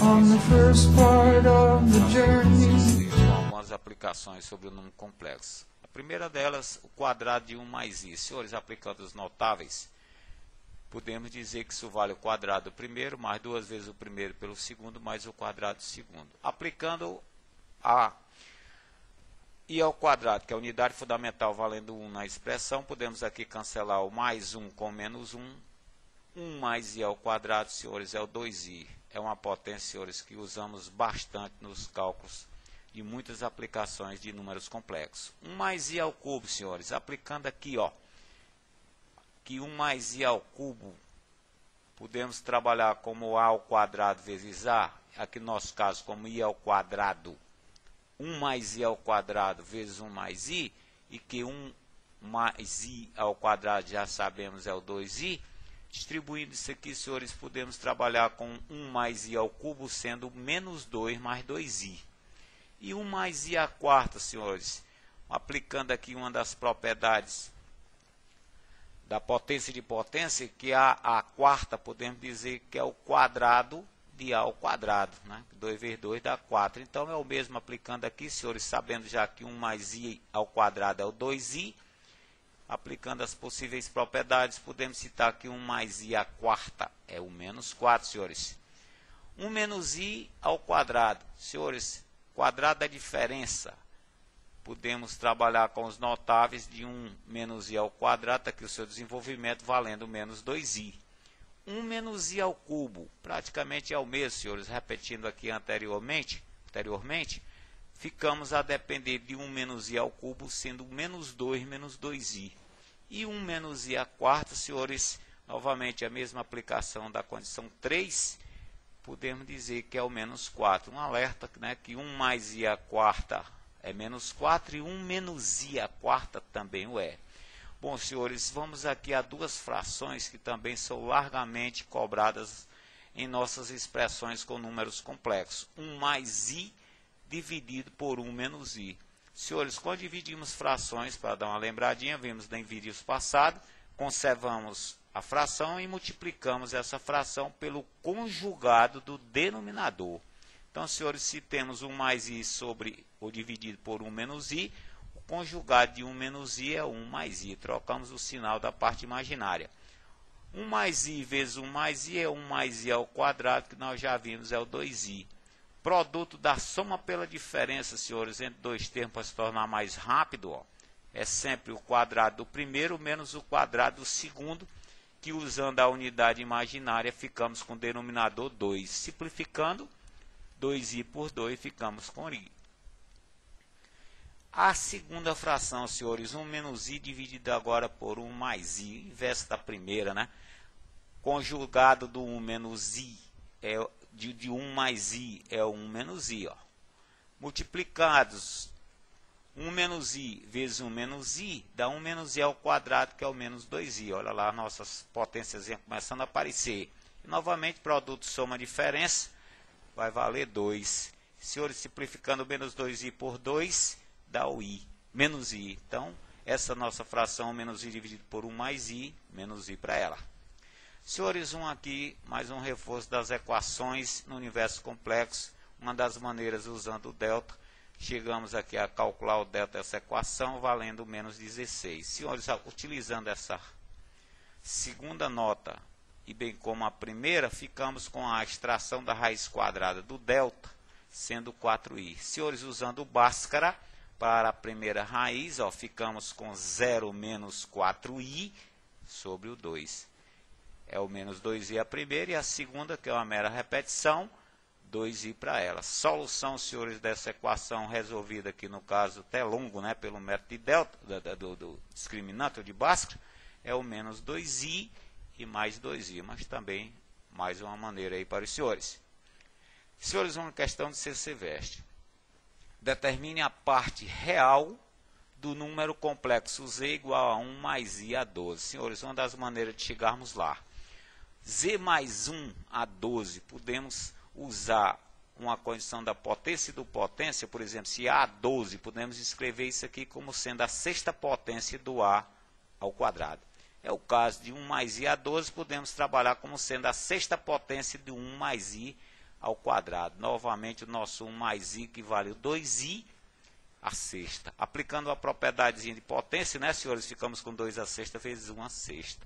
on the first part of the journey. Com algumas aplicações sobre o número complexo. A primeira delas, o quadrado de 1 mais i. Senhores, aplicando os notáveis, podemos dizer que isso vale o quadrado do primeiro, mais 2 vezes o primeiro pelo segundo, mais o quadrado do segundo. Aplicando a i ao quadrado, que é a unidade fundamental, valendo 1 na expressão, podemos aqui cancelar o mais 1 com menos 1. 1 mais i ao quadrado, senhores, é o 2i. É uma potência, senhores, que usamos bastante nos cálculos de muitas aplicações de números complexos. 1 mais i ao cubo, senhores, aplicando aqui, ó, que 1 mais i ao cubo, podemos trabalhar como a ao quadrado vezes a, aqui no nosso caso como i ao quadrado, 1 mais i ao quadrado vezes 1 mais i, e que 1 mais i ao quadrado já sabemos é o 2i, distribuindo isso aqui, senhores, podemos trabalhar com 1 mais i ao cubo sendo menos 2 mais 2i. E 1 mais i à quarta, senhores, aplicando aqui uma das propriedades da potência de potência, que a quarta podemos dizer que é o quadrado de a ao quadrado, né? 2 vezes 2 dá 4. Então é o mesmo aplicando aqui, senhores, sabendo já que 1 mais i ao quadrado é o 2i. Aplicando as possíveis propriedades, podemos citar que 1 mais i à quarta é o menos 4, senhores. 1 menos i ao quadrado, senhores, quadrado da diferença. Podemos trabalhar com os notáveis de 1 menos i ao quadrado, aqui o seu desenvolvimento valendo menos 2i. 1 menos i ao cubo, praticamente é o mesmo, senhores, repetindo aqui anteriormente, ficamos a depender de 1 menos i ao cubo, sendo menos 2 menos 2i. E 1 menos i à quarta, senhores, novamente a mesma aplicação da condição 3, podemos dizer que é o menos 4. Um alerta, né, que 1 mais i à quarta é menos 4 e 1 menos i à quarta também o é. Bom, senhores, vamos aqui a duas frações que também são largamente cobradas em nossas expressões com números complexos. 1 mais i dividido por 1 menos i. Senhores, quando dividimos frações, para dar uma lembradinha, vimos em vídeos passados, conservamos a fração e multiplicamos essa fração pelo conjugado do denominador. Então, senhores, se temos 1 mais i sobre ou dividido por 1 menos i, o conjugado de 1 menos i é 1 mais i. Trocamos o sinal da parte imaginária. 1 mais i vezes 1 mais i é 1 mais i ao quadrado, que nós já vimos é o 2i. Produto da soma pela diferença, senhores, entre dois termos para se tornar mais rápido, ó, é sempre o quadrado do primeiro menos o quadrado do segundo, que usando a unidade imaginária ficamos com o denominador 2. Simplificando, 2i por 2 ficamos com i. A segunda fração, senhores, 1 menos i dividido agora por 1 mais i, inverso da primeira, né? Conjugado do 1 menos i é de 1 mais i é 1 menos i, ó. Multiplicados 1 menos i vezes 1 menos i dá 1 menos i ao quadrado, que é o menos 2i. Olha lá, nossas potências começando a aparecer. E, novamente, produto soma diferença vai valer 2. Senhores, simplificando menos 2i por 2 dá o i, menos i. Então, essa nossa fração menos i dividido por 1 mais i, menos i para ela. Senhores, aqui, mais um reforço das equações no universo complexo. Uma das maneiras usando o delta. Chegamos aqui a calcular o delta dessa equação, valendo menos 16. Senhores, utilizando essa segunda nota, e bem como a primeira, ficamos com a extração da raiz quadrada do delta, sendo 4i. Senhores, usando o Bhaskara para a primeira raiz, ó, ficamos com 0 menos 4i sobre o 2. É o menos 2i a primeira e a segunda, que é uma mera repetição, 2i para ela. Solução, senhores, dessa equação resolvida aqui no caso até longo, né, pelo método de delta, do discriminante de Bhaskara, é o menos 2i e mais 2i, mas também mais uma maneira aí para os senhores. Senhores, uma questão de C.C. Veste. Determine a parte real do número complexo z igual a 1 mais i a 12. Senhores, uma das maneiras de chegarmos lá. Z mais 1 a 12, podemos usar uma condição da potência e do potência, por exemplo, se a 12, podemos escrever isso aqui como sendo a sexta potência do a ao quadrado. É o caso de 1 mais i a 12, podemos trabalhar como sendo a sexta potência de 1 mais i ao quadrado. Novamente, o nosso 1 mais i que vale o 2i a sexta. Aplicando a propriedadezinha de potência, né, senhores? Ficamos com 2 a sexta vezes 1 a sexta.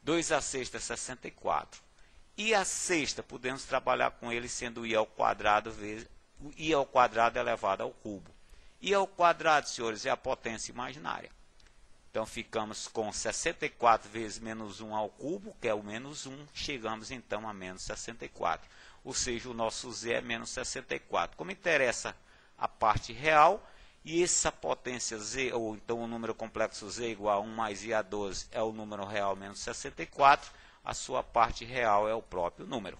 2 a sexta é 64. I a sexta, podemos trabalhar com ele sendo i ao quadrado vezes i ao quadrado elevado ao cubo. I ao quadrado, senhores, é a potência imaginária. Então, ficamos com 64 vezes menos 1 ao cubo, que é o menos 1. Chegamos, então, a menos 64. Ou seja, o nosso z é menos 64. Como interessa a parte real, e essa potência z, ou então o número complexo z igual a 1 mais i a 12, é o número real menos 64, a sua parte real é o próprio número.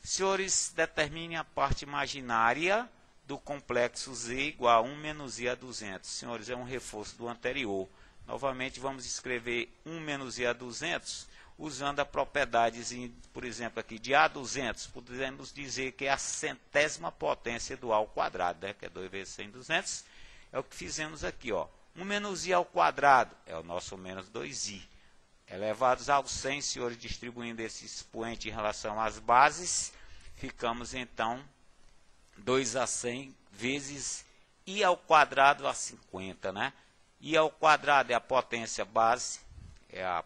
Senhores, determine a parte imaginária do complexo z igual a 1 menos i a 200. Senhores, é um reforço do anterior. Novamente, vamos escrever 1 menos i a 200, usando a propriedade, por exemplo, aqui de a 200. Podemos dizer que é a centésima potência do a ao quadrado, né? Que é 2 vezes 100, 200. É o que fizemos aqui, ó. 1 menos i ao quadrado é o nosso menos 2i. Elevados ao 100, senhores, distribuindo esse expoente em relação às bases, ficamos, então, 2 a 100 vezes i ao quadrado a 50, né? I ao quadrado é a potência base, é a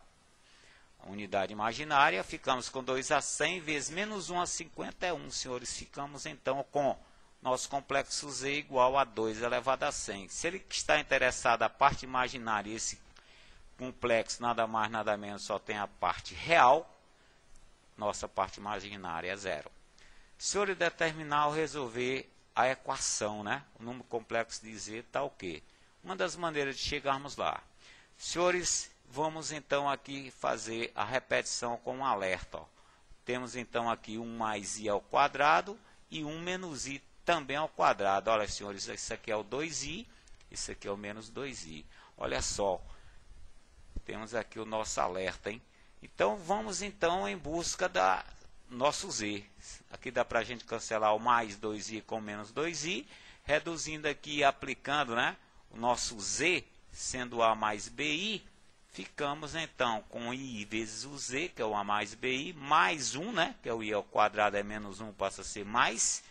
unidade imaginária. Ficamos com 2 a 100 vezes menos 1 a 50 é 1, senhores. Ficamos, então, com nosso complexo z igual a 2 elevado a 100. Se ele está interessado a parte imaginária, esse complexo nada mais, nada menos, só tem a parte real, nossa parte imaginária é 0. Senhores, determinar ou resolver a equação, né? O número complexo de z está o quê? Uma das maneiras de chegarmos lá. Senhores, vamos então aqui fazer a repetição com um alerta. Ó. Temos então aqui 1 mais i ao quadrado e 1 menos i também ao quadrado. Olha, senhores, isso aqui é o 2i, isso aqui é o menos 2i. Olha só, temos aqui o nosso alerta, hein? Então, vamos então em busca da nosso z. Aqui dá para a gente cancelar o mais 2i com menos 2i, reduzindo aqui e aplicando, né, o nosso z, sendo a mais bi, ficamos então com i vezes o z, que é o a mais bi, mais 1, né, que é o i ao quadrado, é menos 1, passa a ser mais,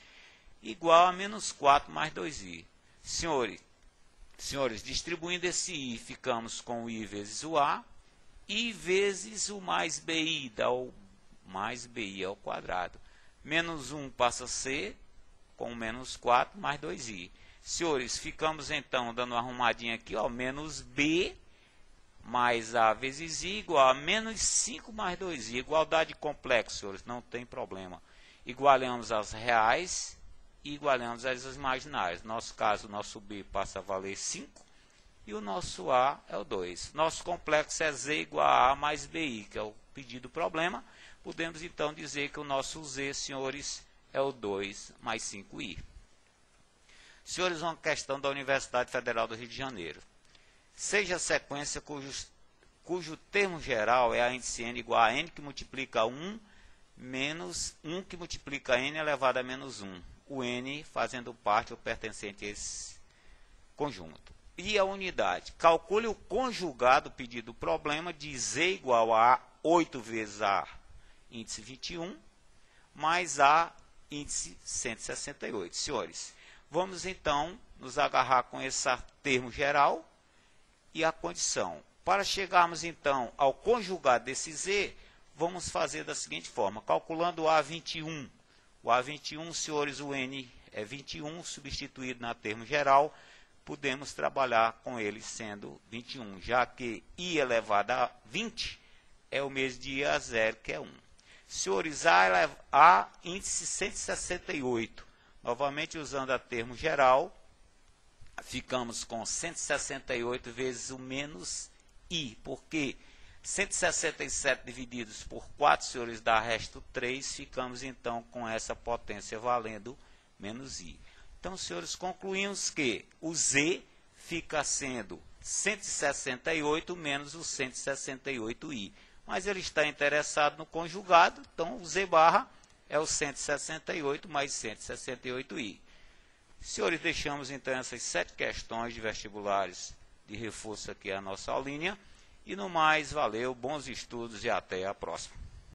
igual a menos 4 mais 2i. Senhores, distribuindo esse i, ficamos com o i vezes o a, i vezes o mais bi, dá o mais bi ao quadrado. Menos 1 passa a ser com menos 4 mais 2i. Senhores, ficamos então dando uma arrumadinha aqui, ó, menos b mais a vezes i igual a menos 5 mais 2i. Igualdade complexa, senhores, não tem problema. Igualamos as reais e igualamos as imaginárias. No nosso caso, o nosso b passa a valer 5 e o nosso a é o 2. Nosso complexo é z igual a mais bi, que é o pedido do problema. Podemos então dizer que o nosso z, senhores, é o 2 mais 5i. Senhores, uma questão da Universidade Federal do Rio de Janeiro. Seja a sequência cujo termo geral é a índice n igual a n que multiplica 1 menos 1 que multiplica n elevado a menos 1. O n fazendo parte ou pertencente a esse conjunto. E a unidade. Calcule o conjugado pedido do problema de z igual a 8 vezes a índice 21 mais a índice 168. Senhores, vamos então nos agarrar com esse termo geral e a condição. Para chegarmos então ao conjugado desse z, vamos fazer da seguinte forma, calculando o A21. O A21, senhores, o n é 21, substituído na termo geral, podemos trabalhar com ele sendo 21, já que i elevado a 20 é o mesmo de i a 0, que é 1. Senhores, a índice 168. Novamente, usando a termo geral, ficamos com 168 vezes o menos i, porque 167 divididos por 4, senhores, dá resto 3, ficamos então com essa potência valendo menos i. Então, senhores, concluímos que o z fica sendo 168 menos o 168i. Mas ele está interessado no conjugado, então o z barra é o 168 mais 168i. Senhores, deixamos então essas 7 questões de vestibulares de reforço aqui à nossa aulinha. E no mais, valeu, bons estudos e até a próxima.